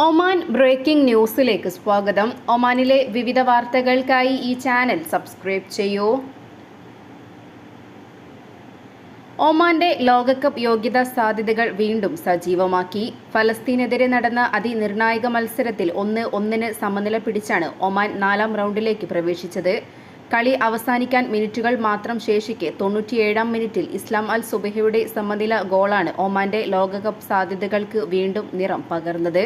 Oman breaking ന്യൂസിലേക്ക് സ്വാഗതം. ഒമാനിലെ വിവിധ വാർത്തകൾക്കായി ഈ ചാനൽ സബ്സ്ക്രൈബ് ചെയ്യൂ. ഒമാന്റെ ലോകകപ്പ് യോഗ്യതാ സാധ്യതകൾ വീണ്ടും സജീവമാക്കി. ഫലസ്തീനെതിരെ നടന്ന അതിനിർണായക മത്സരത്തിൽ 1-1 സമനില പിടിച്ചാണ് ഒമാൻ 4ാം റൗണ്ടിലേക്ക് പ്രവേശിച്ചത്. കളി അവസാനിക്കാൻ മിനിറ്റുകൾ മാത്രം ശേഷിക്കെ 97ാം മിനിറ്റിൽ ഇസ്ലാം അൽ സുബൈഹയുടെ സമനില ഗോളാണ് ഒമാന്റെ ലോകകപ്പ് സാധ്യതകൾക്ക് വീണ്ടും നിറം പകർന്നത്.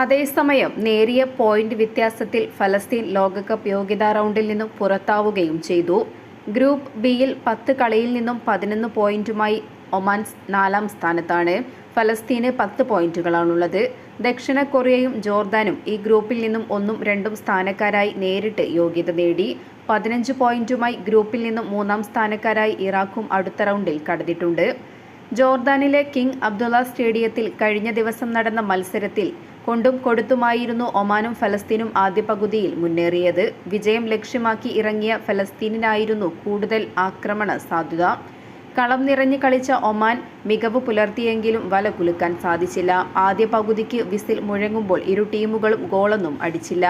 അതേസമയം നേരിയ പോയിന്റ് വ്യത്യാസത്തിൽ ഫലസ്തീൻ ലോകകപ്പ് യോഗ്യതാ റൗണ്ടിൽ നിന്നും പുറത്താവുകയും ചെയ്തു. ഗ്രൂപ്പ് ബിയിൽ 10 കളിയിൽ നിന്നും 11 പോയിന്റുമായി ഒമാൻ 4ാം സ്ഥാനത്താണ്. ഫലസ്തീന് 10 പോയിന്റുകളാണുള്ളത്. ദക്ഷിണ കൊറിയയും ജോർദാനും ഈ ഗ്രൂപ്പിൽ നിന്നും 1ഉം 2ഉം സ്ഥാനക്കാരായി നേരിട്ട് യോഗ്യത നേടി. 15 പോയിന്റുമായി ഗ്രൂപ്പിൽ നിന്നും 3ാം സ്ഥാനക്കാരായി ഇറാഖും അടുത്ത റൗണ്ടിൽ കടന്നിട്ടുണ്ട്. ജോർദാനിലെ കിങ് അബ്ദുള്ള സ്റ്റേഡിയത്തിൽ കഴിഞ്ഞ ദിവസം നടന്ന മത്സരത്തിൽ കൊണ്ടും കൊടുത്തുമായിരുന്നു ഒമാനും ഫലസ്തീനും ആദ്യ പകുതിയിൽ മുന്നേറിയത്. വിജയം ലക്ഷ്യമാക്കി ഇറങ്ങിയ ഫലസ്തീനിനായിരുന്നു കൂടുതൽ ആക്രമണ സാധ്യത. കളം നിറഞ്ഞ് കളിച്ച ഒമാൻ മികവ് പുലർത്തിയെങ്കിലും വല കുലുക്കാൻ സാധിച്ചില്ല. ആദ്യ പകുതിക്ക് വിസിൽ മുഴങ്ങുമ്പോൾ ഇരു ടീമുകളും ഗോളൊന്നും അടിച്ചില്ല.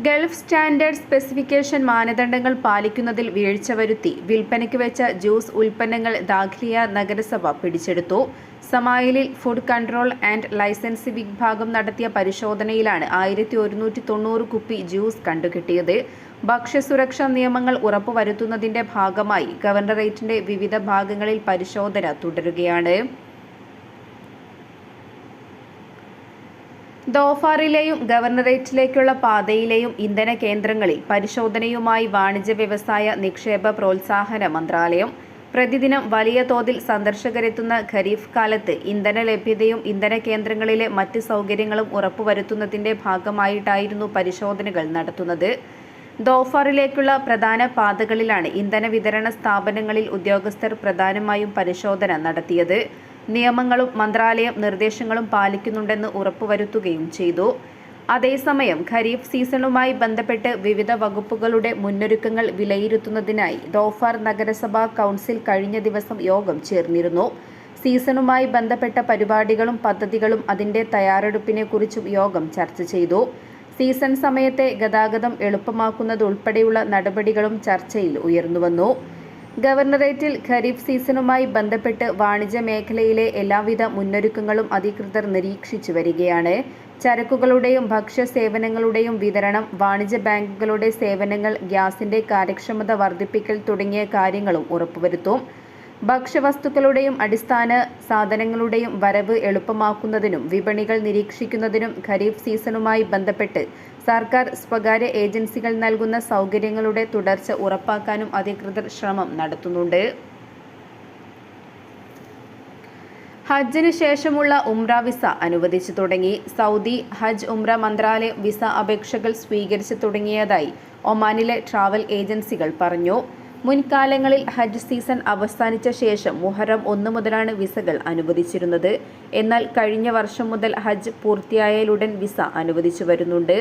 ഗൾഫ് സ്റ്റാൻഡേർഡ് സ്പെസിഫിക്കേഷൻ മാനദണ്ഡങ്ങൾ പാലിക്കുന്നതിൽ വീഴ്ച വരുത്തി വിൽപ്പനയ്ക്ക് വെച്ച ജ്യൂസ് ഉൽപ്പന്നങ്ങൾ ദാഖ്ലിയ നഗരസഭ പിടിച്ചെടുത്തു. സമായിലിൽ ഫുഡ് കൺട്രോൾ ആൻഡ് ലൈസൻസിംഗ് വിഭാഗം നടത്തിയ പരിശോധനയിലാണ് 1190 കുപ്പി ജ്യൂസ് കണ്ടുകിട്ടിയത്. ഭക്ഷ്യസുരക്ഷാ നിയമങ്ങൾ ഉറപ്പുവരുത്തുന്നതിന്റെ ഭാഗമായി ഗവർണറേറ്റിന്റെ വിവിധ ഭാഗങ്ങളിൽ പരിശോധന തുടരുകയാണ്. ദോഫാറിലെയും ഗവർണറേറ്റിലേക്കുള്ള പാതയിലെയും ഇന്ധന കേന്ദ്രങ്ങളിൽ പരിശോധനയുമായി വാണിജ്യ വ്യവസായ നിക്ഷേപ പ്രോത്സാഹന മന്ത്രാലയം. പ്രതിദിനം വലിയ തോതിൽ സന്ദർശകരെത്തുന്ന ഖരീഫ് കാലത്ത് ഇന്ധന ലഭ്യതയും ഇന്ധന കേന്ദ്രങ്ങളിലെ മറ്റ് സൗകര്യങ്ങളും ഉറപ്പുവരുത്തുന്നതിന്റെ ഭാഗമായിട്ടായിരുന്നു പരിശോധനകൾ നടത്തുന്നത്. ദോഫാറിലേക്കുള്ള പ്രധാന പാതകളിലാണ് ഇന്ധന വിതരണ സ്ഥാപനങ്ങളിൽ ഉദ്യോഗസ്ഥർ പ്രധാനമായും പരിശോധന നടത്തിയത്. നിയമങ്ങളും മന്ത്രാലയം നിർദ്ദേശങ്ങളും പാലിക്കുന്നുണ്ടെന്ന് ഉറപ്പുവരുത്തുകയും ചെയ്തു. അതേസമയം ഖരീഫ് സീസണുമായി ബന്ധപ്പെട്ട് വിവിധ വകുപ്പുകളുടെ മുന്നൊരുക്കങ്ങൾ വിലയിരുത്തുന്നതിനായി ദോഫാർ നഗരസഭാ കൗൺസിൽ കഴിഞ്ഞ ദിവസം യോഗം ചേർന്നിരുന്നു. സീസണുമായി ബന്ധപ്പെട്ട പരിപാടികളും പദ്ധതികളും അതിന്റെ തയ്യാറെടുപ്പിനെക്കുറിച്ചും യോഗം ചർച്ച ചെയ്തു. സീസൺ സമയത്തെ ഗതാഗതം എളുപ്പമാക്കുന്നതുൾപ്പെടെയുള്ള നടപടികളും ചർച്ചയിൽ ഉയർന്നുവന്നു. ഗവർണറേറ്റിൽ ഖരീഫ് സീസണുമായി ബന്ധപ്പെട്ട് വാണിജ്യ മേഖലയിലെ എല്ലാവിധ മുന്നൊരുക്കങ്ങളും അധികൃതർ നിരീക്ഷിച്ചു വരികയാണ്. ചരക്കുകളുടെയും ഭക്ഷ്യ സേവനങ്ങളുടെയും വിതരണം, വാണിജ്യ ബാങ്കുകളുടെ സേവനങ്ങൾ, ഗ്യാസിന്റെ കാര്യക്ഷമത വർദ്ധിപ്പിക്കൽ തുടങ്ങിയ കാര്യങ്ങളും ഉറപ്പുവരുത്തും. ഭക്ഷ്യവസ്തുക്കളുടെയും അടിസ്ഥാന സാധനങ്ങളുടെയും വരവ് എളുപ്പമാക്കുന്നതിനും വിപണികൾ നിരീക്ഷിക്കുന്നതിനും ഖരീഫ് സീസണുമായി ബന്ധപ്പെട്ട് സർക്കാർ സ്വകാര്യ ഏജൻസികൾ നൽകുന്ന സൗകര്യങ്ങളുടെ തുടർച്ച ഉറപ്പാക്കാനും അധികൃതർ ശ്രമം നടത്തുന്നുണ്ട്. ഹജ്ജിന് ശേഷമുള്ള ഉംറ വിസ അനുവദിച്ചു തുടങ്ങി. സൗദി ഹജ്ജ് ഉംറ മന്ത്രാലയം വിസ അപേക്ഷകൾ സ്വീകരിച്ചു തുടങ്ങിയതായി ഒമാനിലെ ട്രാവൽ ഏജൻസികൾ പറഞ്ഞു. മുൻകാലങ്ങളിൽ ഹജ്ജ് സീസൺ അവസാനിച്ച ശേഷം മുഹറം 1 മുതലാണ് വിസകൾ അനുവദിച്ചിരുന്നത്. എന്നാൽ കഴിഞ്ഞ വർഷം മുതൽ ഹജ്ജ് പൂർത്തിയായാലുടൻ വിസ അനുവദിച്ചു വരുന്നുണ്ട്.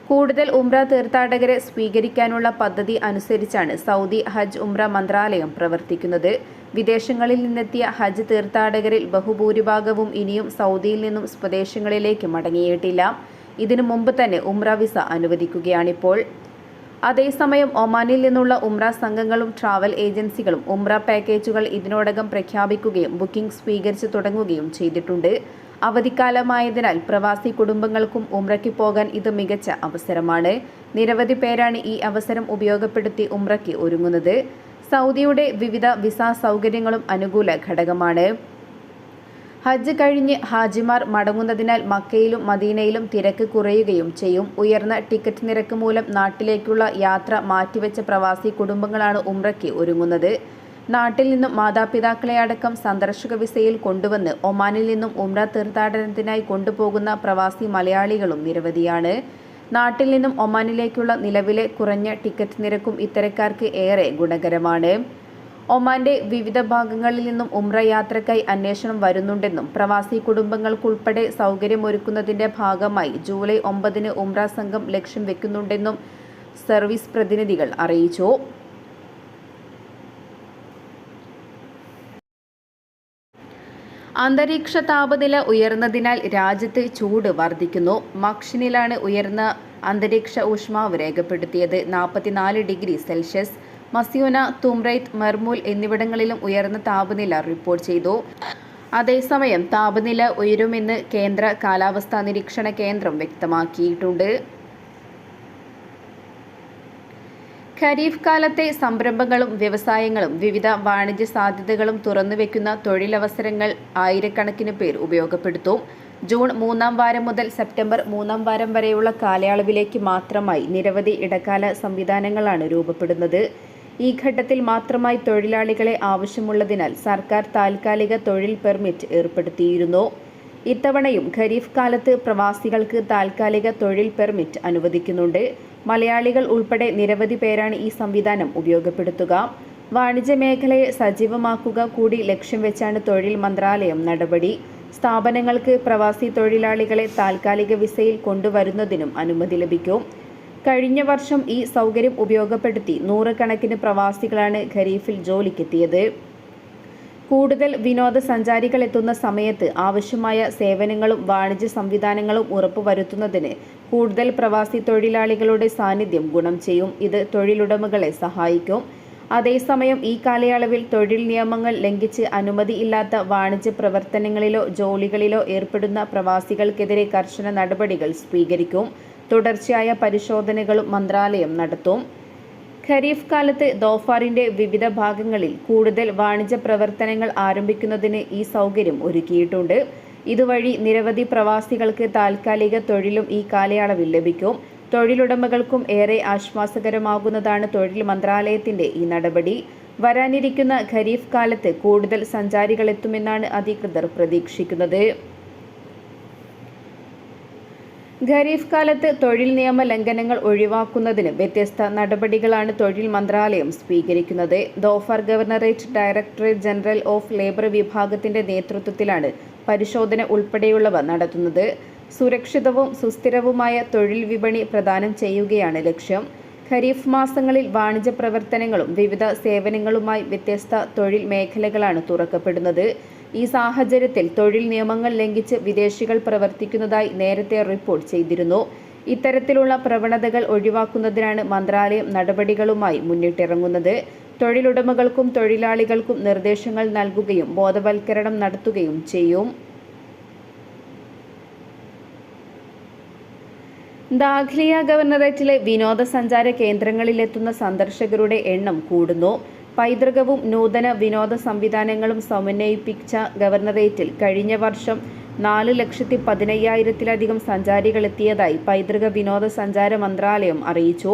കൂടുതൽ ഉംറ തീർത്ഥാടകരെ സ്വീകരിക്കാനുള്ള പദ്ധതി അനുസരിച്ചാണ് സൗദി ഹജ്ജ് ഉംറ മന്ത്രാലയം പ്രവർത്തിക്കുന്നത്. വിദേശങ്ങളിൽ നിന്നെത്തിയ ഹജ്ജ് തീർത്ഥാടകരിൽ ബഹുഭൂരിഭാഗവും ഇനിയും സൗദിയിൽ നിന്നും സ്വദേശങ്ങളിലേക്ക് മടങ്ങിയിട്ടില്ല. ഇതിനു മുമ്പ് തന്നെ ഉംറ വിസ അനുവദിക്കുകയാണിപ്പോൾ. അതേസമയം ഒമാനിൽ നിന്നുള്ള ഉംറ സംഘങ്ങളും ട്രാവൽ ഏജൻസികളും ഉംറ പാക്കേജുകൾ ഇതിനോടകം പ്രഖ്യാപിക്കുകയും ബുക്കിംഗ് സ്വീകരിച്ചു തുടങ്ങുകയും ചെയ്തിട്ടുണ്ട്. അവധിക്കാലമായതിനാൽ പ്രവാസി കുടുംബങ്ങൾക്കും ഉംറയ്ക്ക് പോകാൻ ഇത് മികച്ച അവസരമാണ്. നിരവധി പേരാണ് ഈ അവസരം ഉപയോഗപ്പെടുത്തി ഉംറയ്ക്ക് ഒരുങ്ങുന്നത്. സൗദിയുടെ വിവിധ വിസ സൗകര്യങ്ങളും അനുകൂല ഘടകമാണ്. ഹജ്ജ് കഴിഞ്ഞ് ഹാജിമാർ മടങ്ങുന്നതിനാൽ മക്കയിലും മദീനയിലും തിരക്ക് കുറയുകയും ചെയ്യും. ഉയർന്ന ടിക്കറ്റ് നിരക്ക് മൂലം നാട്ടിലേക്കുള്ള യാത്ര മാറ്റിവെച്ച പ്രവാസി കുടുംബങ്ങളാണ് ഉംറയ്ക്ക് ഒരുങ്ങുന്നത്. നാട്ടിൽ നിന്നും മാതാപിതാക്കളെ അടക്കം സന്ദർശക വിസയിൽ കൊണ്ടുവന്ന് ഒമാനിൽ നിന്നും ഉംറ തീർത്ഥാടനത്തിനായി കൊണ്ടുപോകുന്ന പ്രവാസി മലയാളികളും നിരവധിയാണ്. നാട്ടിൽ നിന്നും ഒമാനിലേക്കുള്ള നിലവിലെ കുറഞ്ഞ ടിക്കറ്റ് നിരക്കും ഇത്തരക്കാർക്ക് ഏറെ ഗുണകരമാണ്. ഒമാന്റെ വിവിധ ഭാഗങ്ങളിൽ നിന്നും ഉംറ യാത്രയ്ക്കായി അന്വേഷണം വരുന്നുണ്ടെന്നും പ്രവാസി കുടുംബങ്ങൾക്കുൾപ്പെടെ സൗകര്യമൊരുക്കുന്നതിന്റെ ഭാഗമായി ജൂലൈ 9 ഉംറ സംഘം ലക്ഷ്യം വെക്കുന്നുണ്ടെന്നും സർവീസ് പ്രതിനിധികൾ അറിയിച്ചു. അന്തരീക്ഷ താപനില ഉയർന്നതിനാൽ രാജ്യത്ത് ചൂട് വർദ്ധിക്കുന്നു. മക്ഷിനിലാണ് ഉയർന്ന അന്തരീക്ഷ ഊഷ്മാവ് രേഖപ്പെടുത്തിയത് 44 ഡിഗ്രി സെൽഷ്യസ്. മസ്യൂന, തുംറൈത്ത്, മെർമൂൽ എന്നിവിടങ്ങളിലും ഉയർന്ന താപനില റിപ്പോർട്ട് ചെയ്തു. അതേസമയം താപനില ഉയരുമെന്ന് കേന്ദ്ര കാലാവസ്ഥാ നിരീക്ഷണ കേന്ദ്രം വ്യക്തമാക്കിയിട്ടുണ്ട്. ഖരീഫ് കാലത്തെ സംരംഭങ്ങളും വ്യവസായങ്ങളും വിവിധ വാണിജ്യ സാധ്യതകളും തുറന്നുവെക്കുന്ന തൊഴിലവസരങ്ങൾ ആയിരക്കണക്കിന് പേർ ഉപയോഗപ്പെടുത്തും. ജൂൺ 3-ാം വാരം മുതൽ സെപ്റ്റംബർ 3-ാം വാരം വരെയുള്ള കാലയളവിലേക്ക് മാത്രമായി നിരവധി ഇടക്കാല സംവിധാനങ്ങളാണ് രൂപപ്പെടുന്നത്. ഈ ഘട്ടത്തിൽ മാത്രമായി തൊഴിലാളികളെ ആവശ്യമുള്ളതിനാൽ സർക്കാർ താൽക്കാലിക തൊഴിൽ പെർമിറ്റ് ഏർപ്പെടുത്തിയിരുന്നു. ഇത്തവണയും ഖരീഫ് കാലത്ത് പ്രവാസികൾക്ക് താൽക്കാലിക തൊഴിൽ പെർമിറ്റ് അനുവദിക്കുന്നുണ്ട്. മലയാളികൾ ഉൾപ്പെടെ നിരവധി പേരാണ് ഈ സംവിധാനം ഉപയോഗപ്പെടുത്തുക. വാണിജ്യ മേഖലയെ സജീവമാക്കുക കൂടി ലക്ഷ്യം വെച്ചാണ് തൊഴിൽ മന്ത്രാലയം നടപടി. സ്ഥാപനങ്ങൾക്ക് പ്രവാസി തൊഴിലാളികളെ താൽക്കാലിക വിസയിൽ കൊണ്ടുവരുന്നതിനും അനുമതി ലഭിക്കും. കഴിഞ്ഞ വർഷം ഈ സൗകര്യം ഉപയോഗപ്പെടുത്തി 100 കണക്കിന് പ്രവാസികളാണ് ഖരീഫിൽ ജോലിക്കെത്തിയത്. കൂടുതൽ വിനോദസഞ്ചാരികൾ എത്തുന്ന സമയത്ത് ആവശ്യമായ സേവനങ്ങളും വാണിജ്യ സംവിധാനങ്ങളും ഉറപ്പുവരുത്തുന്നതിന് കൂടുതൽ പ്രവാസി തൊഴിലാളികളുടെ സാന്നിധ്യം ഗുണം ചെയ്യും. ഇത് തൊഴിലുടമകളെ സഹായിക്കും. അതേസമയം ഈ കാലയളവിൽ തൊഴിൽ നിയമങ്ങൾ ലംഘിച്ച് അനുമതിയില്ലാത്ത വാണിജ്യ പ്രവർത്തനങ്ങളിലോ ജോലികളിലോ ഏർപ്പെടുന്ന പ്രവാസികൾക്കെതിരെ കർശന നടപടികൾ സ്വീകരിക്കും. തുടർച്ചയായ പരിശോധനകളും മന്ത്രാലയം നടത്തും. ഖരീഫ് കാലത്ത് ദോഫാറിന്റെ വിവിധ ഭാഗങ്ങളിൽ കൂടുതൽ വാണിജ്യ പ്രവർത്തനങ്ങൾ ആരംഭിക്കുന്നതിന് ഈ സൗകര്യം ഒരുക്കിയിട്ടുണ്ട്. ഇതുവഴി നിരവധി പ്രവാസികൾക്ക് താൽക്കാലിക തൊഴിലും ഈ കാലയളവിൽ ലഭിക്കും. തൊഴിലുടമകൾക്കും ഏറെ ആശ്വാസകരമാകുന്നതാണ് തൊഴിൽ മന്ത്രാലയത്തിന്റെ ഈ നടപടി. വരാനിരിക്കുന്ന ഖരീഫ് കാലത്ത് കൂടുതൽ സഞ്ചാരികളെത്തുമെന്നാണ് അധികൃതർ പ്രതീക്ഷിക്കുന്നത്. ഖരീഫ് കാലത്ത് തൊഴിൽ നിയമ ലംഘനങ്ങൾ ഒഴിവാക്കുന്നതിന് വ്യത്യസ്ത നടപടികളാണ് തൊഴിൽ മന്ത്രാലയം സ്വീകരിക്കുന്നത്. Dhofar governorate directorate general of labour വിഭാഗത്തിന്റെ നേതൃത്വത്തിലാണ് പരിശോധന ഉൾപ്പെടെയുള്ളവ നടത്തുന്നത്. സുരക്ഷിതവും സുസ്ഥിരവുമായ തൊഴിൽ വിപണി പ്രദാനം ചെയ്യുകയാണ് ലക്ഷ്യം. ഖരീഫ് മാസങ്ങളിൽ വാണിജ്യ പ്രവർത്തനങ്ങളും വിവിധ സേവനങ്ങളുമായി വ്യത്യസ്ത തൊഴിൽ മേഖലകളാണ് തുറക്കപ്പെടുന്നത്. ഈ സാഹചര്യത്തിൽ തൊഴിൽ നിയമങ്ങൾ ലംഘിച്ച് വിദേശികൾ പ്രവർത്തിക്കുന്നതായി നേരത്തെ റിപ്പോർട്ട് ചെയ്തിരുന്നു. ഇത്തരത്തിലുള്ള പ്രവണതകൾ ഒഴിവാക്കുന്നതിനാണ് മന്ത്രാലയം നടപടികളുമായി മുന്നിട്ടിറങ്ങുന്നത്. തൊഴിലുടമകൾക്കും തൊഴിലാളികൾക്കും നിർദ്ദേശങ്ങൾ നൽകുകയും ബോധവൽക്കരണം നടത്തുകയും ചെയ്യും. ദാഖ്ലിയ ഗവർണറേറ്റിലെ വിനോദസഞ്ചാര കേന്ദ്രങ്ങളിലെത്തുന്ന സന്ദർശകരുടെ എണ്ണം കൂടുന്നു. പൈതൃകവും നൂതന വിനോദ സംവിധാനങ്ങളും സമന്വയിപ്പിച്ച ഗവർണറേറ്റിൽ കഴിഞ്ഞ വർഷം 4,15,000-ത്തിലധികം സഞ്ചാരികളെത്തിയതായി പൈതൃക വിനോദസഞ്ചാര മന്ത്രാലയം അറിയിച്ചു.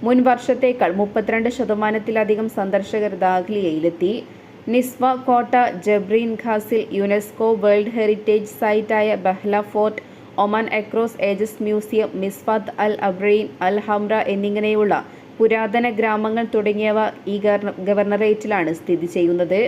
മുൻ വർഷത്തേക്കാൾ 32% സന്ദർശകർ ദാഖ്ലിയയിലെത്തി. നിസ്വ കോട്ട, Jabreen castle, UNESCO world heritage സൈറ്റായ Bahla fort, Oman across ages museum, Misfat al Abriyeen, al Hamra എന്നിങ്ങനെയുള്ള പുരാതന ഗ്രാമങ്ങൾ തുടങ്ങിയവ ഈ ഗവർണറേറ്റിലാണ് സ്ഥിതി ചെയ്യുന്നത്.